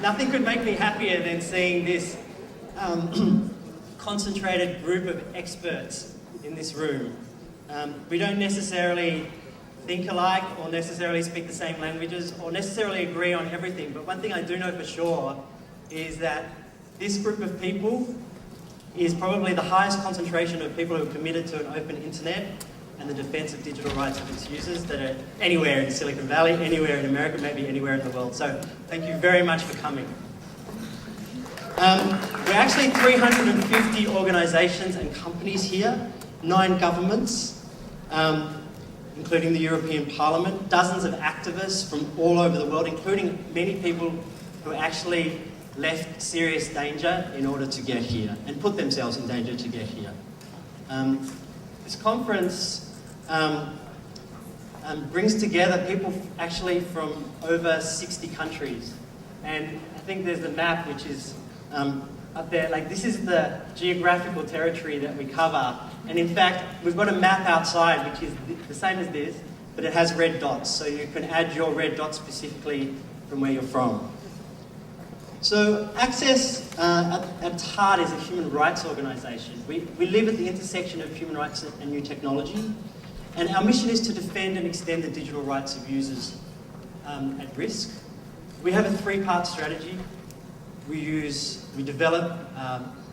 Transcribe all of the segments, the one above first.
Nothing could make me happier than seeing this concentrated group of experts in this room. We don't necessarily think alike or necessarily speak the same languages or necessarily agree on everything, but one thing I do know for sure is that this group of people is probably the highest concentration of people who are committed to an open internet and the defense of digital rights of its users that are anywhere in Silicon Valley, anywhere in America, maybe anywhere in the world. So thank you very much for coming. We're actually 350 organisations and companies here, 9 governments, including the European Parliament, dozens of activists from all over the world, including many people who actually left serious danger in order to get here and put themselves in danger to get here. This conference brings together people actually from over 60 countries. And I think there's the map which is up there. Like, this is the geographical territory that we cover. And in fact, we've got a map outside which is the same as this, but it has red dots. So you can add your red dots specifically from where you're from. So Access, at its heart, is a human rights organisation. We live at the intersection of human rights and new technology, and our mission is to defend and extend the digital rights of users at risk. We have a 3-part strategy. We develop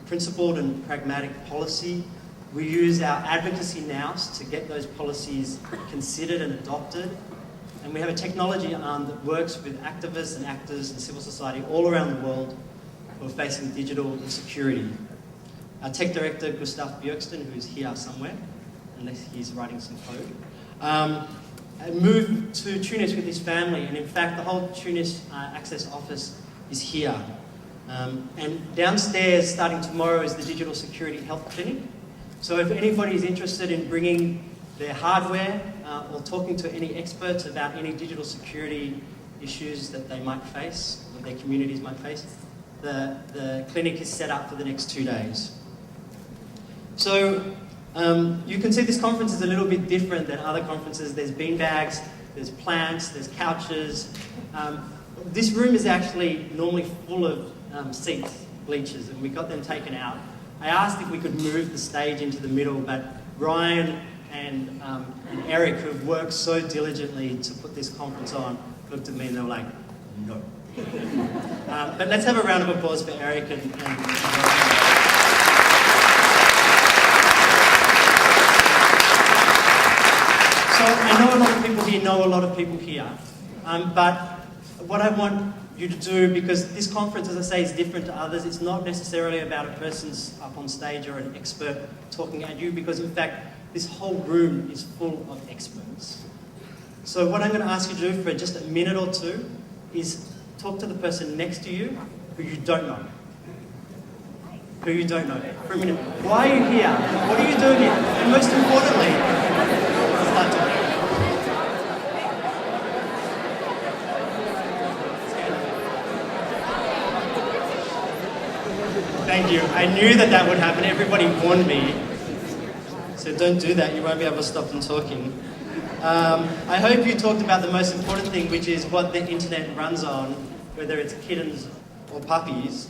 principled and pragmatic policy. We use our advocacy nous to get those policies considered and adopted. And we have a technology arm that works with activists and actors and civil society all around the world who are facing digital insecurity. Our tech director, Gustav Björksten, who is here somewhere, unless he's writing some code, moved to Tunis with his family. And in fact, the whole Tunis Access office is here. And downstairs, starting tomorrow, is the Digital Security Health Clinic. So if anybody is interested in bringing their hardware or talking to any experts about any digital security issues that they might face, or their communities might face, the clinic is set up for the next 2 days. So you can see this conference is a little bit different than other conferences. There's beanbags, there's plants, there's couches. This room is actually normally full of seats, bleachers, and we got them taken out. I asked if we could move the stage into the middle, but Ryan and Eric, who've worked so diligently to put this conference on, looked at me and they were like, no. But let's have a round of applause for Eric and So I know a lot of people here know a lot of people here, but what I want you to do, because this conference, as I say, is different to others, it's not necessarily about a person's up on stage or an expert talking at you, because in fact, this whole room is full of experts. So what I'm going to ask you to do for just a minute or two is talk to the person next to you who you don't know. For a minute. Why are you here? What are you doing here? And most importantly, start talking. Thank you. I knew that would happen. Everybody warned me. So don't do that. You won't be able to stop them talking. I hope you talked about the most important thing, which is what the internet runs on, whether it's kittens or puppies.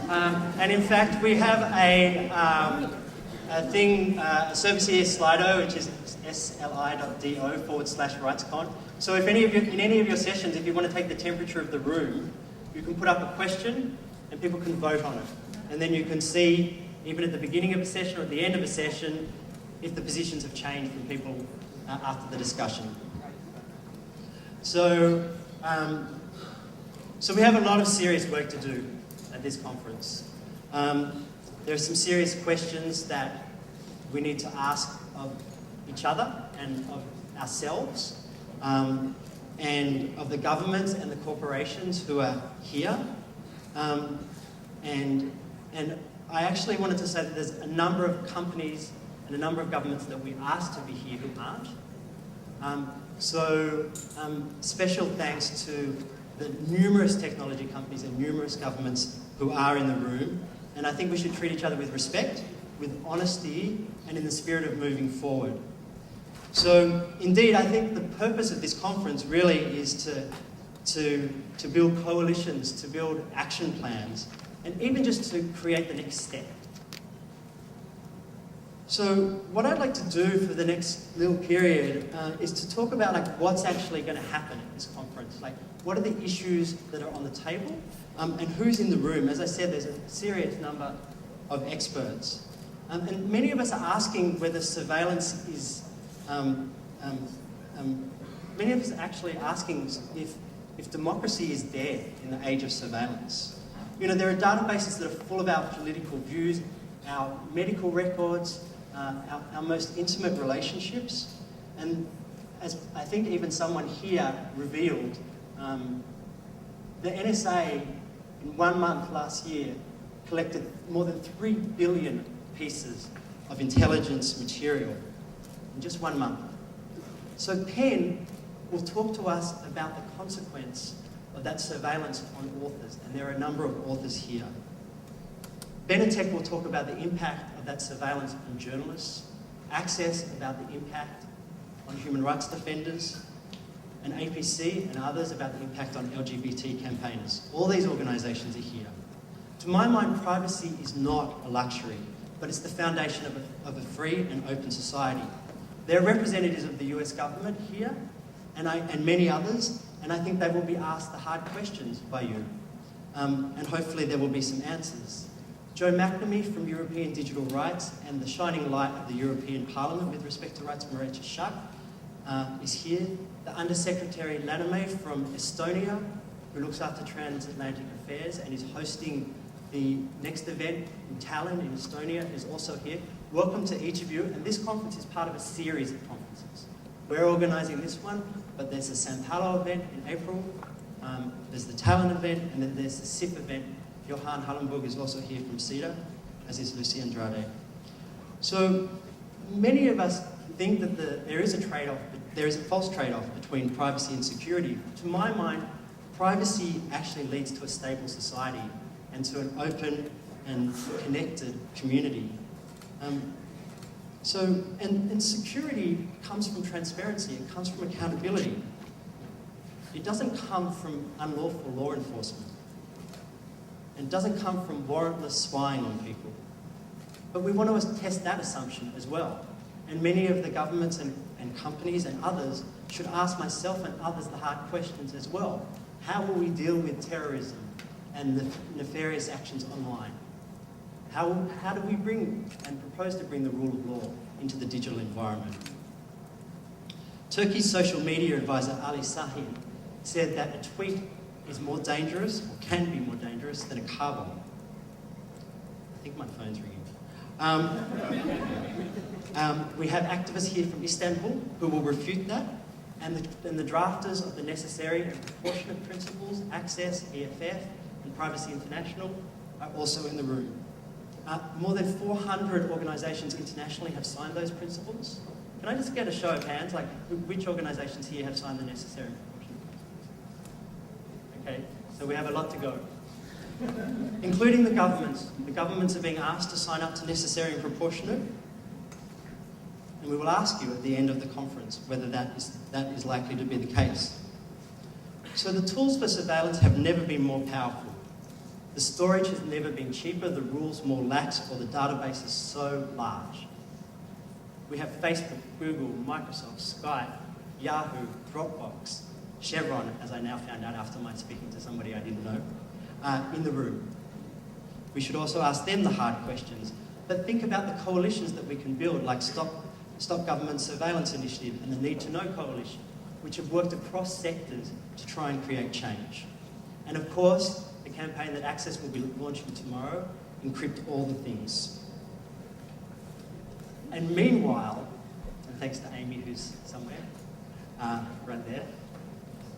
And in fact, we have a service here, Slido, which is sli.do/RightsCon. So if in any of your sessions, if you want to take the temperature of the room, you can put up a question and people can vote on it. And then you can see, even at the beginning of a session or at the end of a session, if the positions have changed from people after the discussion. So we have a lot of serious work to do at this conference. There are some serious questions that we need to ask of each other and of ourselves, and of the governments and the corporations who are here. And I actually wanted to say that there's a number of companies and a number of governments that we asked to be here who aren't. Special thanks to the numerous technology companies and numerous governments who are in the room. And I think we should treat each other with respect, with honesty, and in the spirit of moving forward. So indeed, I think the purpose of this conference really is to build coalitions, to build action plans, and even just to create the next step. So what I'd like to do for the next little period is to talk about what's actually going to happen at this conference. What are the issues that are on the table, and who's in the room? As I said, there's a serious number of experts. And many of us are asking whether surveillance is... many of us are actually asking if democracy is dead in the age of surveillance. There are databases that are full of our political views, our medical records, our most intimate relationships, and as I think even someone here revealed, the NSA in 1 month last year collected more than 3 billion pieces of intelligence material in just 1 month. So Penn will talk to us about the consequence of that surveillance on authors, and there are a number of authors here. Benetech will talk about the impact of that surveillance on journalists, Access about the impact on human rights defenders, and APC and others about the impact on LGBT campaigners. All these organisations are here. To my mind, privacy is not a luxury, but it's the foundation of a free and open society. There are representatives of the US government here, and many others, and I think they will be asked the hard questions by you. And hopefully there will be some answers. Joe McNamee from European Digital Rights and the shining light of the European Parliament with respect to rights, Marecha Shak, is here. The Undersecretary Laname from Estonia, who looks after transatlantic affairs and is hosting the next event in Tallinn in Estonia, is also here. Welcome to each of you, and this conference is part of a series of conferences. We're organising this one, but there's the Sao Paulo event in April, there's the Tallinn event, and then there's the SIF event. Johan Hallenburg is also here from CEDA, as is Lucy Andrade. So many of us think that there is a trade-off, but there is a false trade-off between privacy and security. To my mind, privacy actually leads to a stable society and to an open and connected community. And security comes from transparency, it comes from accountability. It doesn't come from unlawful law enforcement. It doesn't come from warrantless spying on people. But we want to test that assumption as well. And many of the governments and companies and others should ask myself and others the hard questions as well. How will we deal with terrorism and the nefarious actions online? How do we bring and propose to bring the rule of law into the digital environment? Turkey's social media advisor Ali Sahin said that a tweet is more dangerous, or can be more dangerous, than a car bomb. I think my phone's ringing. We have activists here from Istanbul who will refute that, and the drafters of the necessary and proportionate principles, Access, EFF, and Privacy International, are also in the room. More than 400 organisations internationally have signed those principles. Can I just get a show of hands, which organisations here have signed the necessary and proportionate principles? Okay, so we have a lot to go. Including the governments. The governments are being asked to sign up to necessary and proportionate, and we will ask you at the end of the conference whether that is likely to be the case. So the tools for surveillance have never been more powerful. The storage has never been cheaper, the rules more lax, or the database is so large. We have Facebook, Google, Microsoft, Skype, Yahoo, Dropbox, Chevron, as I now found out after my speaking to somebody I didn't know, in the room. We should also ask them the hard questions, but think about the coalitions that we can build, like Stop Government Surveillance Initiative and the Need to Know Coalition, which have worked across sectors to try and create change. And of course, the campaign that Access will be launching tomorrow, Encrypt All the Things. And meanwhile, and thanks to Amy who's somewhere, right there,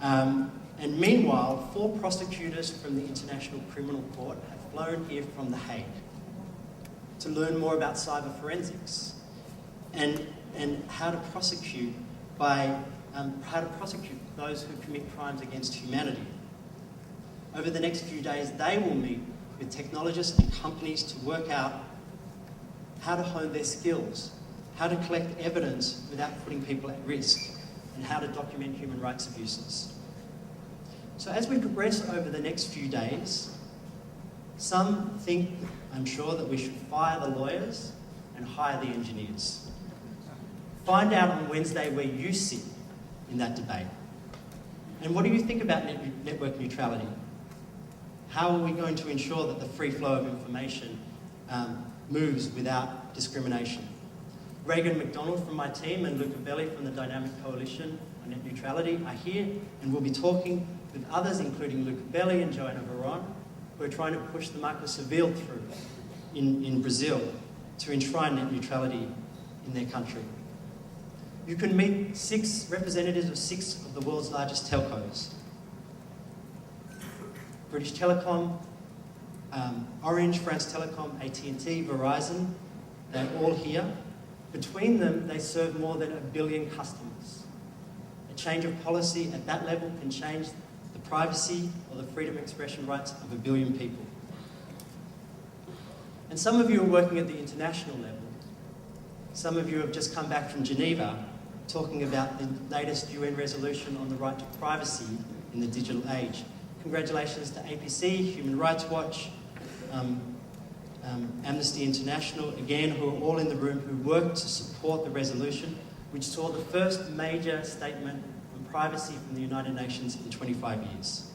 and meanwhile, 4 prosecutors from the International Criminal Court have flown here from The Hague to learn more about cyber forensics. and how to prosecute those who commit crimes against humanity. Over the next few days, they will meet with technologists and companies to work out how to hone their skills, how to collect evidence without putting people at risk, and how to document human rights abuses. So as we progress over the next few days, some think, I'm sure, that we should fire the lawyers and hire the engineers. Find out on Wednesday where you sit in that debate. And what do you think about network neutrality? How are we going to ensure that the free flow of information moves without discrimination? Reagan McDonald from my team and Luca Belli from the Dynamic Coalition on Net Neutrality are here, and we'll be talking with others, including Luca Belli and Joana Veron, who are trying to push the Marco Civil through in Brazil to enshrine net neutrality in their country. You can meet representatives of 6 of the world's largest telcos. British Telecom, Orange, France Telecom, AT&T, Verizon, they're all here. Between them, they serve more than 1 billion customers. A change of policy at that level can change the privacy or the freedom of expression rights of 1 billion people. And some of you are working at the international level. Some of you have just come back from Geneva talking about the latest UN resolution on the right to privacy in the digital age. Congratulations to APC, Human Rights Watch, Amnesty International, again, who are all in the room, who worked to support the resolution, which saw the first major statement on privacy from the United Nations in 25 years,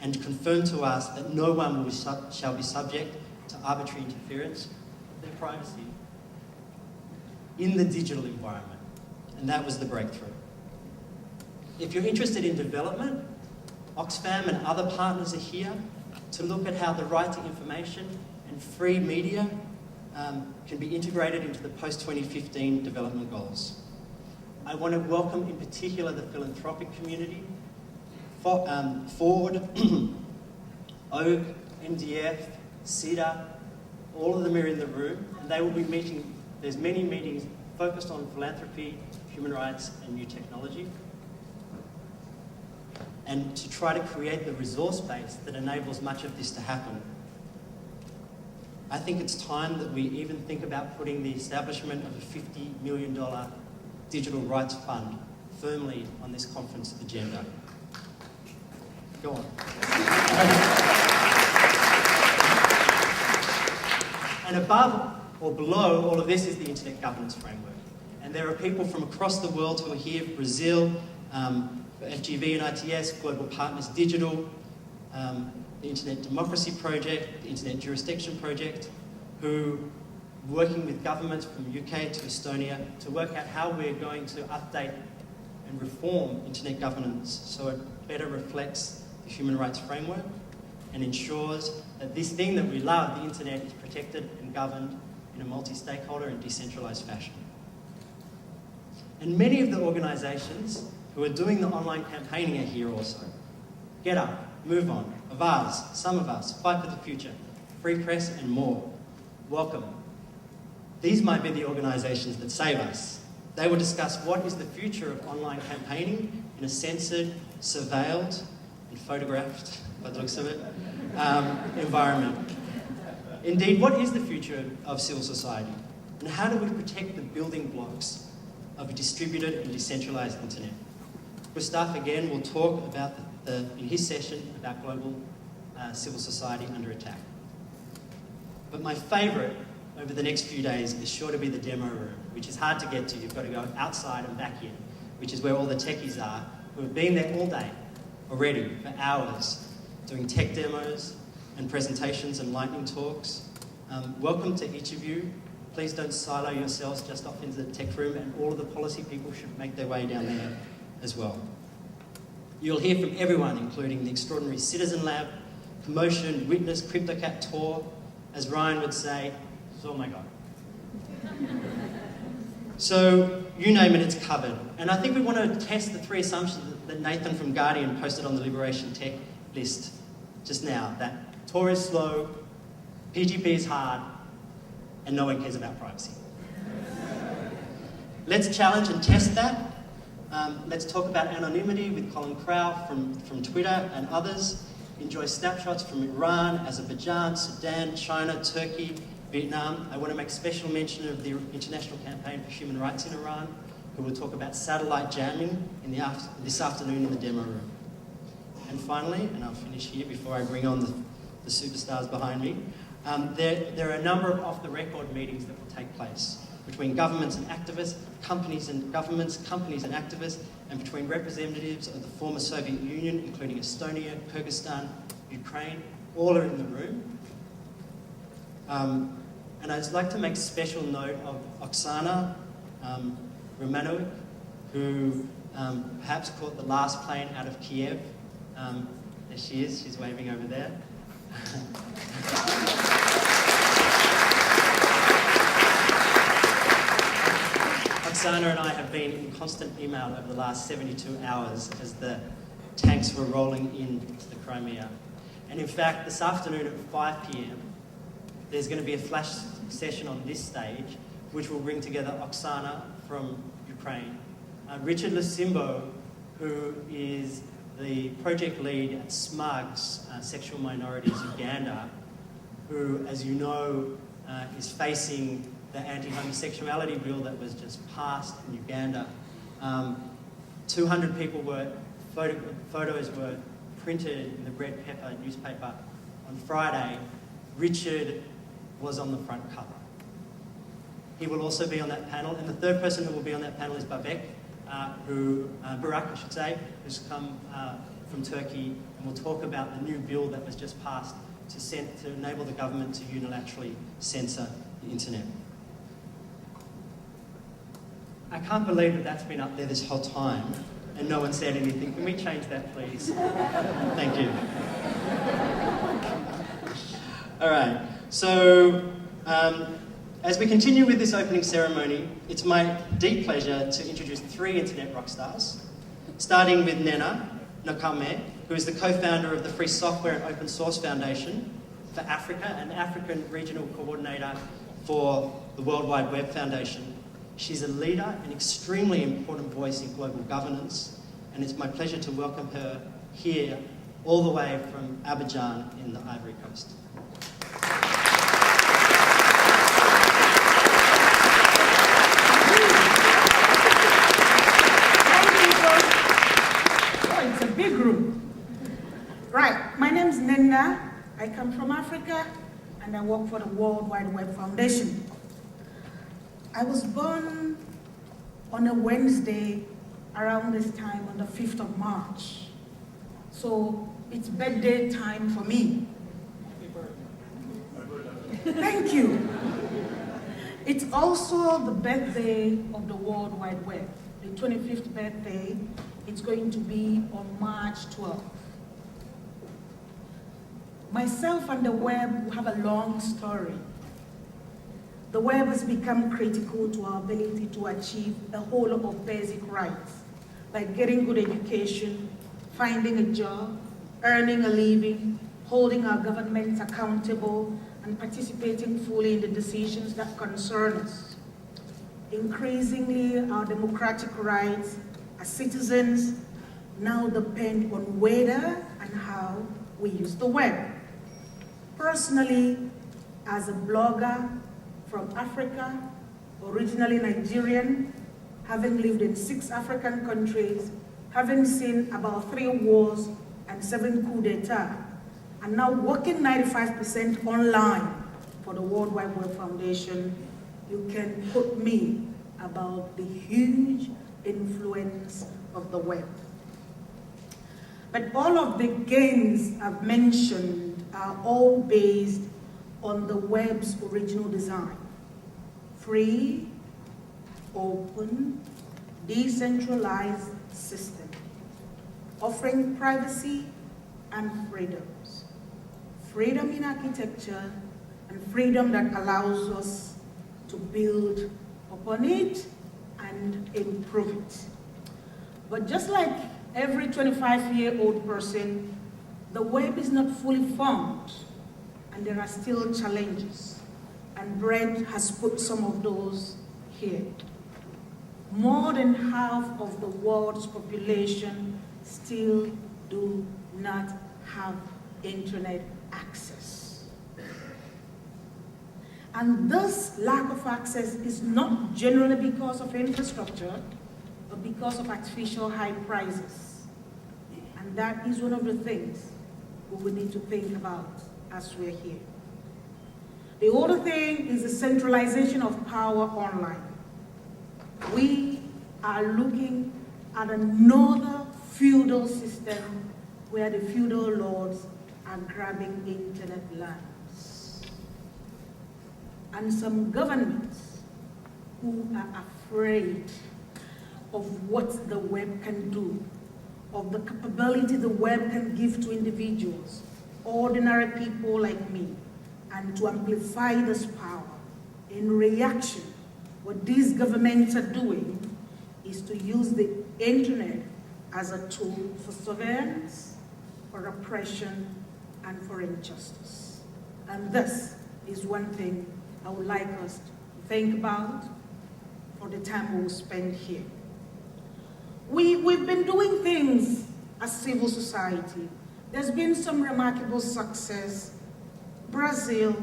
and confirmed to us that no one shall be subject to arbitrary interference with their privacy in the digital environment. And that was the breakthrough. If you're interested in development, Oxfam and other partners are here to look at how the right to information and free media can be integrated into the post-2015 development goals. I want to welcome in particular the philanthropic community, Ford, Oak, MDF, CEDA, all of them are in the room, and they will be meeting. There's many meetings focused on philanthropy, human rights, and new technology, and to try to create the resource base that enables much of this to happen. I think it's time that we even think about putting the establishment of a $50 million digital rights fund firmly on this conference agenda. Go on. And above or below all of this is the Internet Governance Framework. And there are people from across the world who are here, Brazil, FGV and ITS, Global Partners Digital, the Internet Democracy Project, the Internet Jurisdiction Project, who are working with governments from UK to Estonia to work out how we're going to update and reform internet governance so it better reflects the human rights framework and ensures that this thing that we love, the internet, is protected and governed in a multi-stakeholder and decentralized fashion. And many of the organizations who are doing the online campaigning are here also. Get Up, Move On, Avaz, Some of Us, Fight for the Future, Free Press, and more. Welcome. These might be the organizations that save us. They will discuss what is the future of online campaigning in a censored, surveilled, and photographed, by the looks of it, environment. Indeed, what is the future of civil society? And how do we protect the building blocks of a distributed and decentralized internet? Gustav, again, will talk about in his session about global civil society under attack. But my favorite over the next few days is sure to be the demo room, which is hard to get to. You've got to go outside and back in, which is where all the techies are, who have been there all day already for hours, doing tech demos and presentations and lightning talks. Welcome to each of you. Please don't silo yourselves just off into the tech room, and all of the policy people should make their way down there as well. You'll hear from everyone, including the extraordinary Citizen Lab, Commotion, Witness, CryptoCat, Tor. As Ryan would say, oh my God. So, you name it, it's covered. And I think we want to test the 3 assumptions that Nathan from Guardian posted on the Liberation Tech list just now, that Tor is slow, PGP is hard, and no one cares about privacy. let's challenge and test that. Let's talk about anonymity with Colin Crow from Twitter and others. Enjoy snapshots from Iran, Azerbaijan, Sudan, China, Turkey, Vietnam. I want to make special mention of the International Campaign for Human Rights in Iran, who will talk about satellite jamming this afternoon in the demo room. And finally, and I'll finish here before I bring on the superstars behind me, there are a number of off-the-record meetings that will take place between governments and activists, companies and governments, companies and activists, and between representatives of the former Soviet Union, including Estonia, Kyrgyzstan, Ukraine. All are in the room. And I'd like to make special note of Oksana Romanovic, who perhaps caught the last plane out of Kiev. There she is, she's waving over there. Oksana and I have been in constant email over the last 72 hours as the tanks were rolling into the Crimea. And in fact, this afternoon at 5 p.m, there's going to be a flash session on this stage, which will bring together Oksana from Ukraine, Richard Lasimbo, who is the project lead at SMUG's Sexual Minorities Uganda, who, as you know, is facing the anti-homosexuality bill that was just passed in Uganda. 200 people photos were printed in the Red Pepper newspaper on Friday. Richard was on the front cover. He will also be on that panel, and the third person who will be on that panel is Burak, who's come from Turkey, and will talk about the new bill that was just passed to enable the government to unilaterally censor the internet. I can't believe that that's been up there this whole time and no one said anything. Can we change that, please? Thank you. All right, so as we continue with this opening ceremony, it's my deep pleasure to introduce 3 internet rock stars, starting with Nena Nakame, who is the co-founder of the Free Software and Open Source Foundation for Africa and African Regional Coordinator for the World Wide Web Foundation. She's a leader and extremely important voice in global governance, and it's my pleasure to welcome her here, all the way from Abidjan in the Ivory Coast. Oh, it's a big room. Right, my name's Nena. I come from Africa, and I work for the World Wide Web Foundation. I was born on a Wednesday around this time on the 5th of March. So it's birthday time for me. Thank you. It's also the birthday of the World Wide Web. The 25th birthday, it's going to be on March 12th. Myself and the web have a long story. The web has become critical to our ability to achieve a whole lot of basic rights, like getting good education, finding a job, earning a living, holding our governments accountable, and participating fully in the decisions that concern us. Increasingly, our democratic rights as citizens now depend on whether and how we use the web. Personally, as a blogger, from Africa, originally Nigerian, having lived in 6 African countries, having seen about 3 wars and 7 coups d'etat, and now working 95% online for the World Wide Web Foundation, you can put me about the huge influence of the web. But all of the gains I've mentioned are all based on the web's original design. Free, open, decentralized system, offering privacy and freedoms. Freedom in architecture and freedom that allows us to build upon it and improve it. But just like every 25-year-old person, the web is not fully formed, and there are still challenges. And Brent has put some of those here. more than half of the world's population still do not have internet access. And this lack of access is not generally because of infrastructure, but because of artificial high prices. And that is one of the things we will need to think about as we're here. The other thing is the centralization of power online. We are looking at another feudal system where the feudal lords are grabbing internet lands. And some governments who are afraid of what the web can do, of the capability the web can give to individuals, ordinary people like me, and to amplify this power. In reaction, what these governments are doing is to use the internet as a tool for surveillance, for oppression, and for injustice. And this is one thing I would like us to think about for the time we will spend here. We've been doing things as civil society. There's been some remarkable success. Brazil,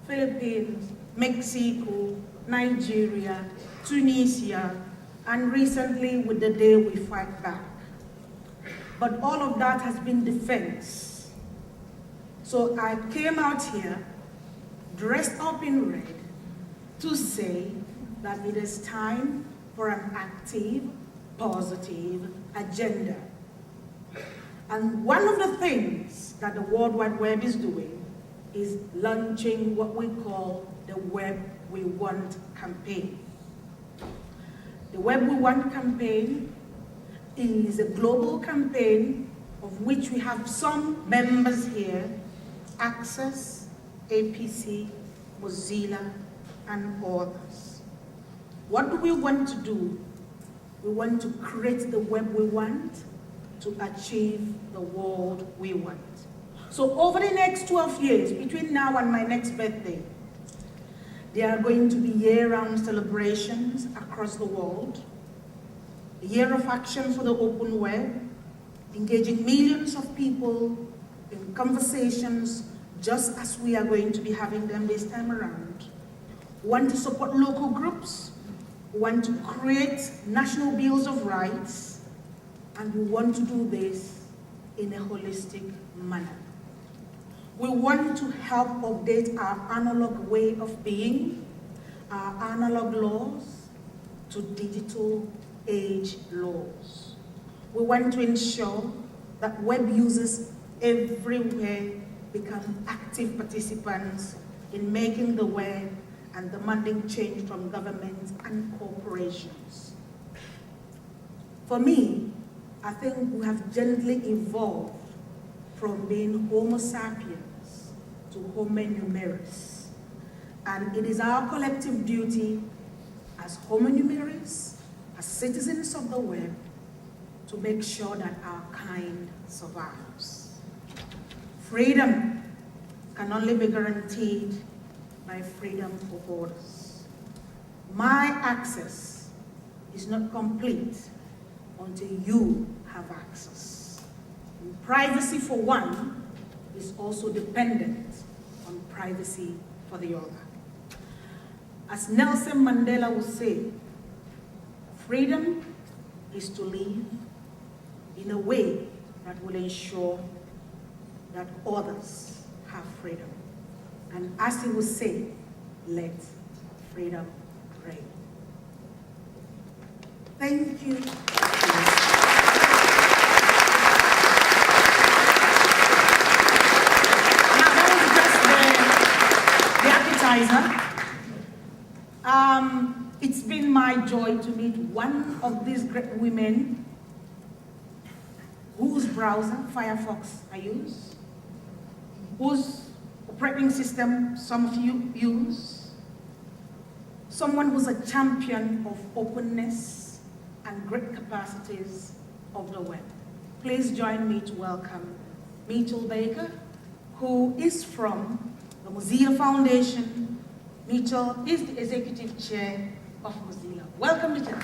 Philippines, Mexico, Nigeria, Tunisia, and recently with the Day We Fight Back. But all of that has been defense. So I came out here, dressed up in red, to say that it is time for an active, positive agenda. And one of the things that the World Wide Web is doing is launching what we call the Web We Want campaign. The Web We Want campaign is a global campaign of which we have some members here: Access, APC, Mozilla, and others. What do we want to do? We want to create the web we want to achieve the world we want. So over the next 12 years, between now and my next birthday, there are going to be year-round celebrations across the world, a year of action for the open web, engaging millions of people in conversations just as we are going to be having them this time around. We want to support local groups, we want to create national bills of rights, and we want to do this in a holistic manner. We want to help update our analog way of being, our analog laws, to digital age laws. We want to ensure that web users everywhere become active participants in making the web and demanding change from governments and corporations. For me, I think we have gently evolved from being Homo sapiens to Homo numerus. And it is our collective duty as Homo numerus, as citizens of the web, to make sure that our kind survives. Freedom can only be guaranteed by freedom for borders. My access is not complete until you have access. And privacy for one is also dependent on privacy for the other. As Nelson Mandela would say, freedom is to live in a way that will ensure that others have freedom. And as he would say, let freedom reign. Thank you. It's been my joy to meet one of these great women whose browser, Firefox, I use, whose operating system some of you use, someone who's a champion of openness and great capacities of the web. Please join me to welcome Mitchell Baker, who is from the Mozilla Foundation. Mitchell is the executive chair of Mozilla. Welcome to Tech.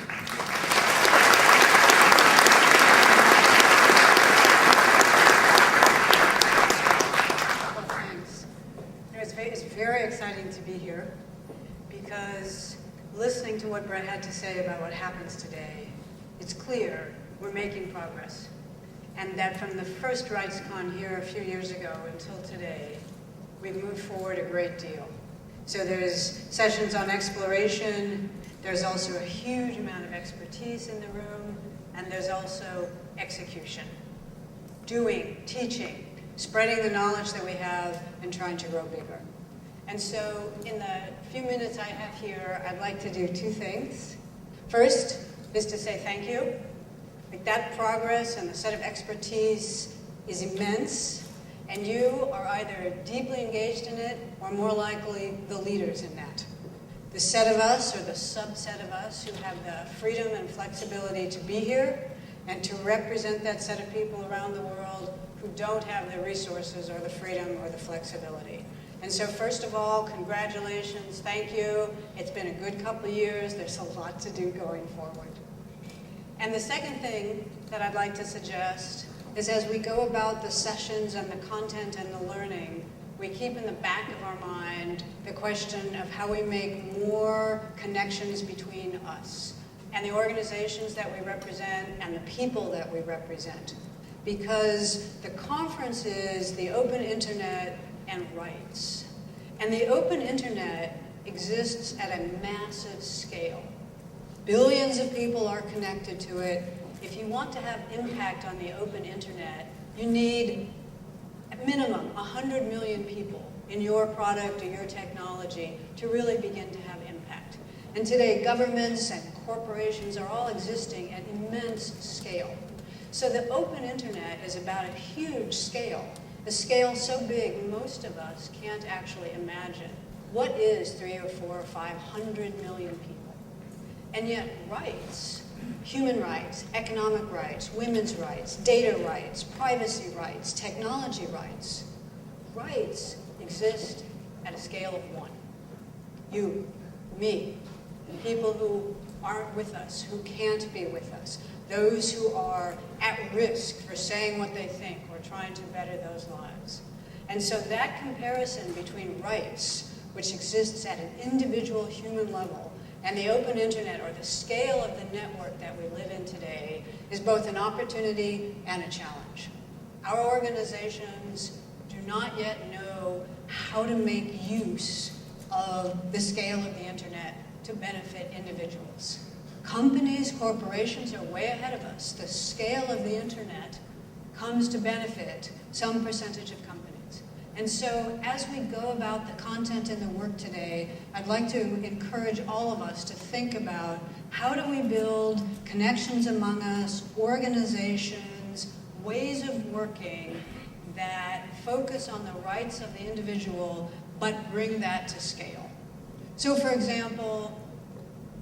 Well, thanks. It's very exciting to be here because listening to what Brett had to say about what happens today, it's clear we're making progress. And that from the first RightsCon here a few years ago until today, we've moved forward a great deal. So there's sessions on exploration, there's also a huge amount of expertise in the room, and there's also execution. Doing, teaching, spreading the knowledge that we have, and trying to grow bigger. And so in the few minutes I have here, I'd like to do two things. First is to say thank you. Like that progress and the set of expertise is immense, and you are either deeply engaged in it or more likely the leaders in that. The set of us or the subset of us who have the freedom and flexibility to be here and to represent that set of people around the world who don't have the resources or the freedom or the flexibility. And so first of all, congratulations, thank you. It's been a good couple of years. There's a lot to do going forward. And the second thing that I'd like to suggest is as we go about the sessions and the content and the learning, we keep in the back of our mind the question of how we make more connections between us and the organizations that we represent and the people that we represent. Because the conference is the open internet and rights. And the open internet exists at a massive scale. Billions of people are connected to it. If you want to have impact on the open internet, you need at minimum 100 million people in your product or your technology to really begin to have impact. And today, governments and corporations are all existing at immense scale. So the open internet is about a huge scale, a scale so big most of us can't actually imagine. What is 3 or 4 or 500 million people? And yet rights, human rights, economic rights, women's rights, data rights, privacy rights, technology rights, rights exist at a scale of 1. You, me, people who aren't with us, who can't be with us, those who are at risk for saying what they think or trying to better those lives. And so that comparison between rights, which exists at an individual human level, and the open internet, or the scale of the network that we live in today, is both an opportunity and a challenge. Our organizations do not yet know how to make use of the scale of the internet to benefit individuals. Companies, corporations are way ahead of us. The scale of the internet comes to benefit some percentage of companies. And so as we go about the content and the work today, I'd like to encourage all of us to think about how do we build connections among us, organizations, ways of working that focus on the rights of the individual, but bring that to scale. So for example,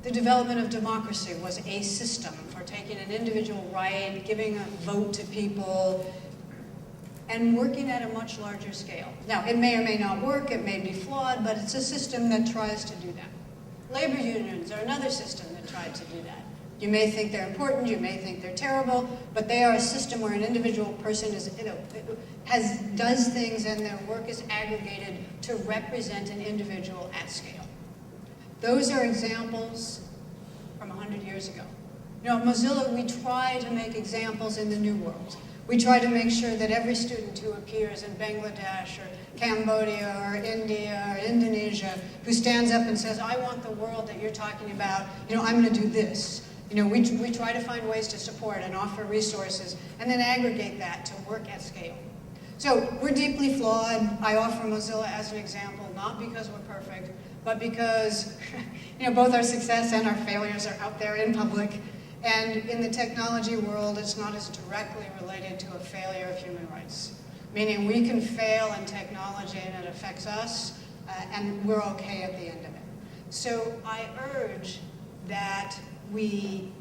the development of democracy was a system for taking an individual right, giving a vote to people, and working at a much larger scale. Now, it may or may not work, it may be flawed, but it's a system that tries to do that. Labor unions are another system that tried to do that. You may think they're important, you may think they're terrible, but they are a system where an individual person does things and their work is aggregated to represent an individual at scale. Those are examples from 100 years ago. You know, at Mozilla, we try to make examples in the new world. We try to make sure that every student who appears in Bangladesh or Cambodia or India or Indonesia who stands up and says, I want the world that you're talking about, I'm going to do this. We try to find ways to support and offer resources and then aggregate that to work at scale. So we're deeply flawed. I offer Mozilla as an example, not because we're perfect, but because both our success and our failures are out there in public. And in the technology world, it's not as directly related to a failure of human rights. Meaning we can fail in technology and it affects us, and we're okay at the end of it. So I urge that we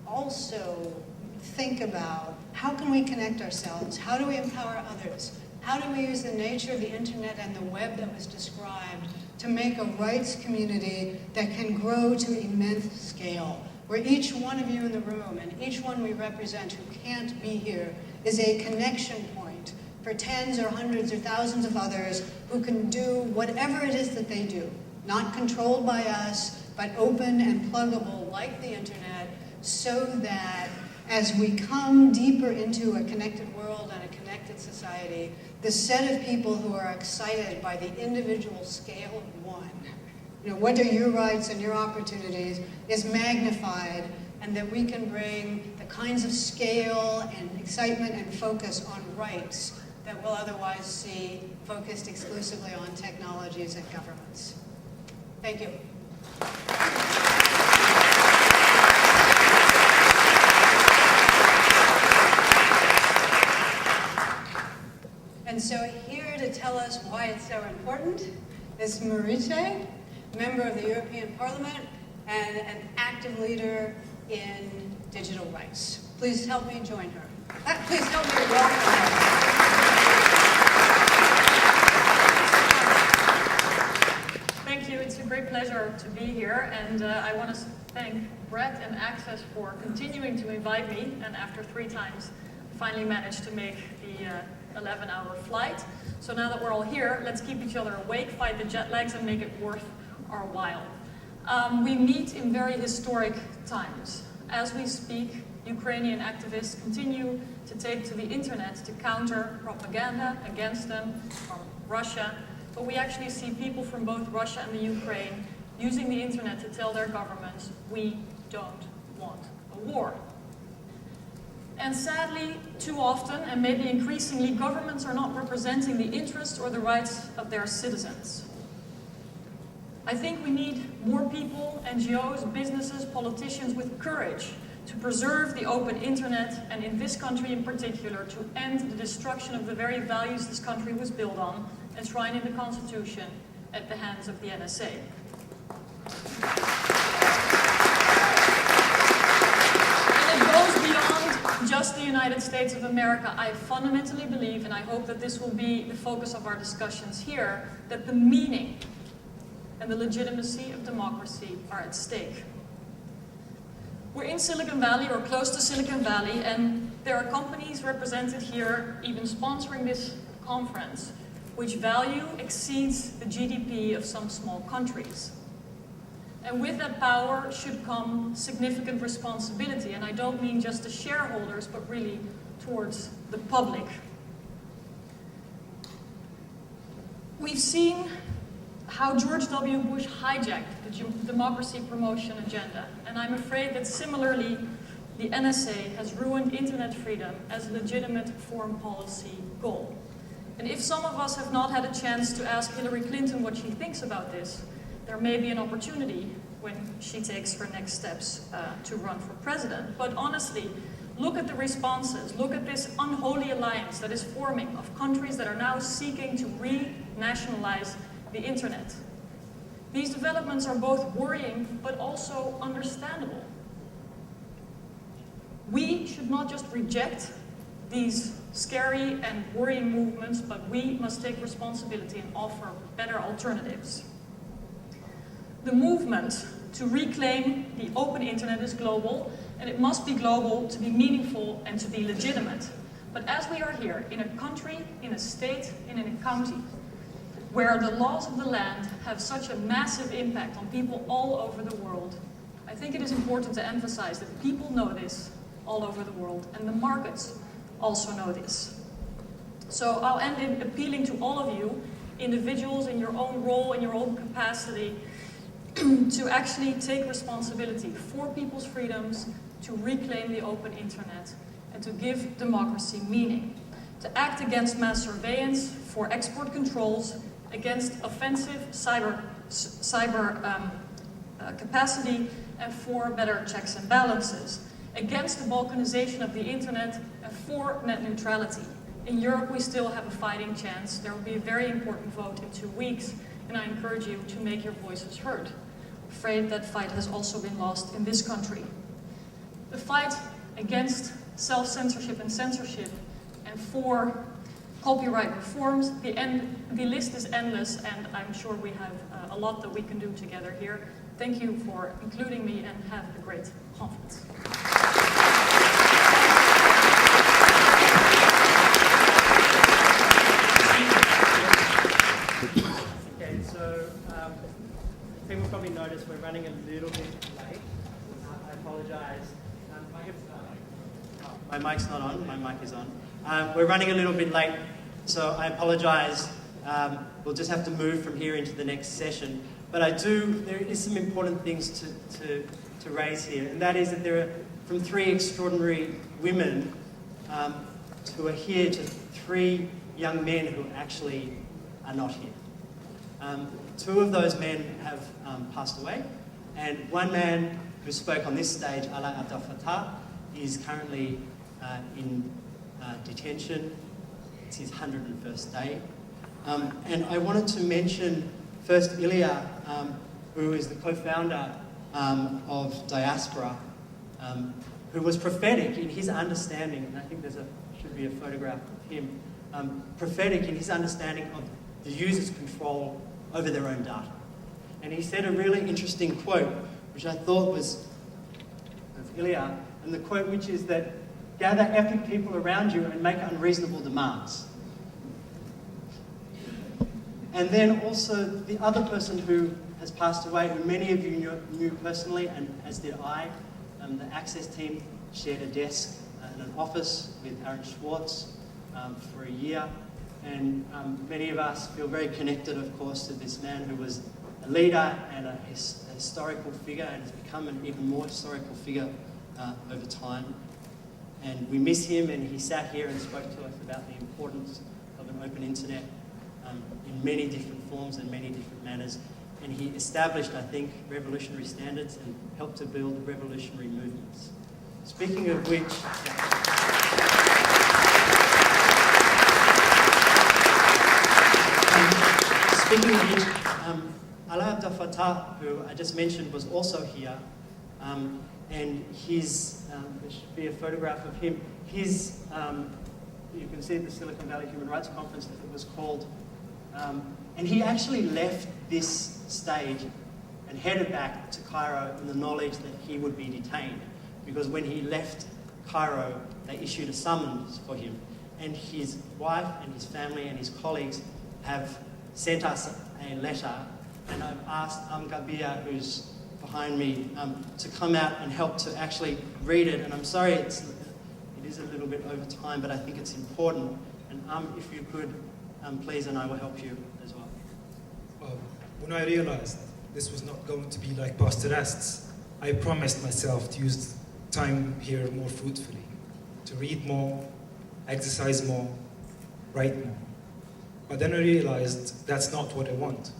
also think about how can we connect ourselves? How do we empower others? How do we use the nature of the internet and the web that was described to make a rights community that can grow to immense scale, where each one of you in the room and each one we represent who can't be here is a connection point for tens or hundreds or thousands of others who can do whatever it is that they do, not controlled by us, but open and pluggable like the internet, so that as we come deeper into a connected world and a connected society, the set of people who are excited by the individual scale of one, what are your rights and your opportunities, is magnified, and that we can bring the kinds of scale and excitement and focus on rights that we'll otherwise see focused exclusively on technologies and governments. Thank you. And so here to tell us why it's so important is Marice, member of the European Parliament and an active leader in digital rights. Please help me join her. Please help me welcome her. Thank you. It's a great pleasure to be here, and I want to thank Brett and Access for continuing to invite me, and after 3 times, finally managed to make the 11-hour flight. So now that we're all here, let's keep each other awake, fight the jet lags, and make it worth our while. We meet in very historic times. As we speak, Ukrainian activists continue to take to the internet to counter propaganda against them from Russia, but we actually see people from both Russia and the Ukraine using the internet to tell their governments, we don't want a war. And sadly, too often, and maybe increasingly, governments are not representing the interests or the rights of their citizens. I think we need more people, NGOs, businesses, politicians with courage to preserve the open internet, and in this country in particular, to end the destruction of the very values this country was built on, enshrined in the Constitution, at the hands of the NSA. And it goes beyond just the United States of America. I fundamentally believe, and I hope that this will be the focus of our discussions here, that the meaning and the legitimacy of democracy are at stake. We're in Silicon Valley, or close to Silicon Valley, and there are companies represented here, even sponsoring this conference, which value exceeds the GDP of some small countries. And with that power should come significant responsibility, and I don't mean just the shareholders, but really towards the public. We've seen how George W. Bush hijacked the democracy promotion agenda, and I'm afraid that similarly, the NSA has ruined internet freedom as a legitimate foreign policy goal. And if some of us have not had a chance to ask Hillary Clinton what she thinks about this, there may be an opportunity when she takes her next steps to run for president. But honestly, look at the responses. Look at this unholy alliance that is forming of countries that are now seeking to re-nationalize the internet. These developments are both worrying, but also understandable. We should not just reject these scary and worrying movements, but we must take responsibility and offer better alternatives. The movement to reclaim the open internet is global, and it must be global to be meaningful and to be legitimate. But as we are here, in a country, in a state, in a county, where the laws of the land have such a massive impact on people all over the world, I think it is important to emphasize that people know this all over the world, and the markets also know this. So I'll end in appealing to all of you, individuals in your own role, in your own capacity, to actually take responsibility for people's freedoms, to reclaim the open internet, and to give democracy meaning. To act against mass surveillance, for export controls, against offensive cyber capacity, and for better checks and balances. Against the balkanization of the internet, and for net neutrality. In Europe, we still have a fighting chance. There will be a very important vote in 2 weeks, and I encourage you to make your voices heard. I'm afraid that fight has also been lost in this country. The fight against self-censorship and censorship, and for copyright reforms. The list is endless, and I'm sure we have a lot that we can do together here. Thank you for including me, and have a great conference. Okay, so people probably noticed we're running a little bit late. I apologize. My mic's not on, my mic is on. We're running a little bit late, so I apologize. We'll just have to move from here into the next session. But there is some important things to raise here, and that is that there are from 3 extraordinary women who are here to 3 young men who actually are not here. 2 of those men have passed away, and one man who spoke on this stage, Ala Abdel Fattah, is currently in detention. It's his 101st day. And I wanted to mention first Ilya, who is the co-founder of Diaspora, who was prophetic in his understanding, and I think should be a photograph of him, prophetic in his understanding of the user's control over their own data. And he said a really interesting quote, which I thought was of Ilya, and the quote which is that, gather epic people around you and make unreasonable demands. And then also the other person who has passed away, who many of you knew personally, and as did I, the Access team shared a desk in an office with Aaron Schwartz for a year. And many of us feel very connected, of course, to this man who was a leader and a historical figure, and has become an even more historical figure over time. And we miss him, and he sat here and spoke to us about the importance of an open internet in many different forms and many different manners. And he established, I think, revolutionary standards and helped to build revolutionary movements. Speaking of which, Ala Abdel Fattah, who I just mentioned, was also here, and his, there should be a photograph of him. His, you can see the Silicon Valley Human Rights Conference that it was called, and he actually left this stage and headed back to Cairo in the knowledge that he would be detained, because when he left Cairo, they issued a summons for him, and his wife and his family and his colleagues have sent us a letter, and I've asked Gabia, who's behind me, to come out and help to actually read it. And I'm sorry it is a little bit over time, but I think it's important. And if you could, please, and I will help you as well. When I realized this was not going to be like past arrests, I promised myself to use time here more fruitfully, to read more, exercise more, write more. But then I realized that's not what I want.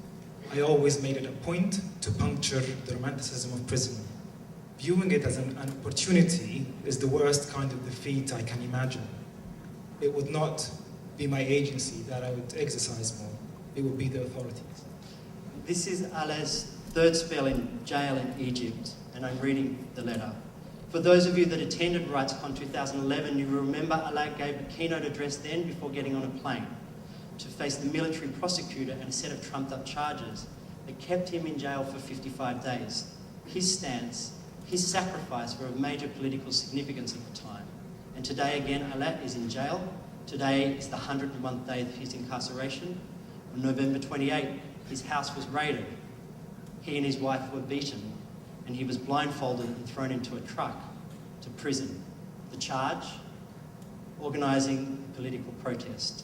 I always made it a point to puncture the romanticism of prison. Viewing it as an opportunity is the worst kind of defeat I can imagine. It would not be my agency that I would exercise more. It would be the authorities. This is Ala's 3rd spell in jail in Egypt, and I'm reading the letter. For those of you that attended RightsCon 2011, you will remember Ala gave a keynote address then before getting on a plane to face the military prosecutor and a set of trumped-up charges that kept him in jail for 55 days. His stance, his sacrifice were of major political significance at the time. And today again, Ala is in jail. Today is the 101st day of his incarceration. On November 28, his house was raided. He and his wife were beaten, and he was blindfolded and thrown into a truck to prison. The charge? Organising political protest.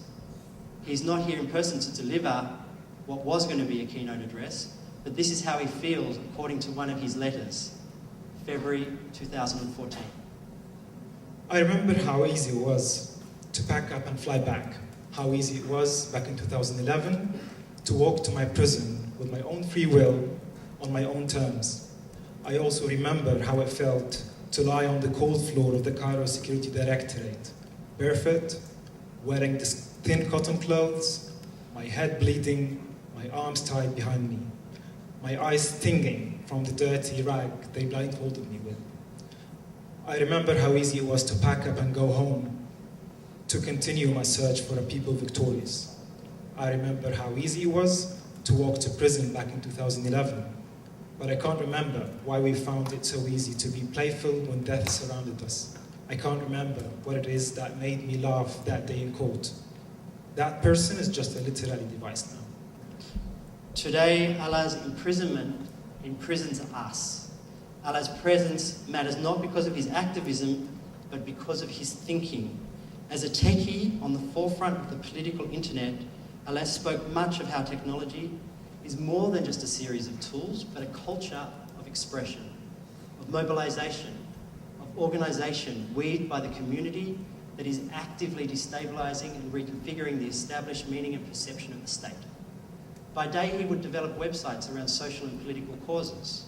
He's not here in person to deliver what was going to be a keynote address, but this is how he feels according to one of his letters, February 2014. I remember how easy it was to pack up and fly back, how easy it was back in 2011 to walk to my prison with my own free will, on my own terms. I also remember how it felt to lie on the cold floor of the Cairo Security Directorate, barefoot, wearing this thin cotton clothes, my head bleeding, my arms tied behind me, my eyes stinging from the dirty rag they blindfolded me with. I remember how easy it was to pack up and go home, to continue my search for a people victorious. I remember how easy it was to walk to prison back in 2011, but I can't remember why we found it so easy to be playful when death surrounded us. I can't remember what it is that made me laugh that day in court. That person is just a literary device now. Today, Allah's imprisonment imprisons us. Allah's presence matters not because of his activism, but because of his thinking. As a techie on the forefront of the political internet, Allah spoke much of how technology is more than just a series of tools, but a culture of expression, of mobilization, of organization, weaved by the community that is actively destabilizing and reconfiguring the established meaning and perception of the state. By day, he would develop websites around social and political causes,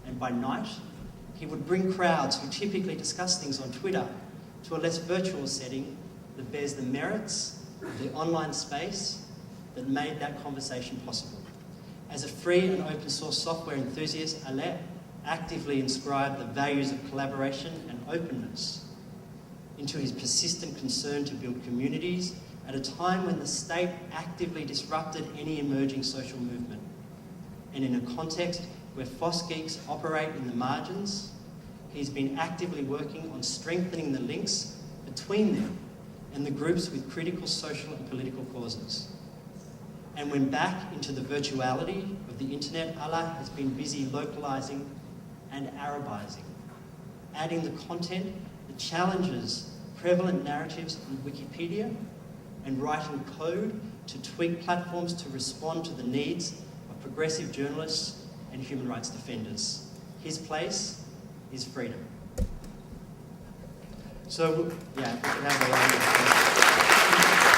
and by night, he would bring crowds who typically discuss things on Twitter to a less virtual setting that bears the merits of the online space that made that conversation possible. As a free and open source software enthusiast, Allah actively inscribed the values of collaboration and openness into his persistent concern to build communities at a time when the state actively disrupted any emerging social movement. And in a context where FOSS geeks operate in the margins, he's been actively working on strengthening the links between them and the groups with critical social and political causes. And when back into the virtuality of the internet, Allah has been busy localizing and Arabizing, adding the content that challenges prevalent narratives on Wikipedia and writing code to tweak platforms to respond to the needs of progressive journalists and human rights defenders. His place is freedom. So, yeah, we can have a round of applause.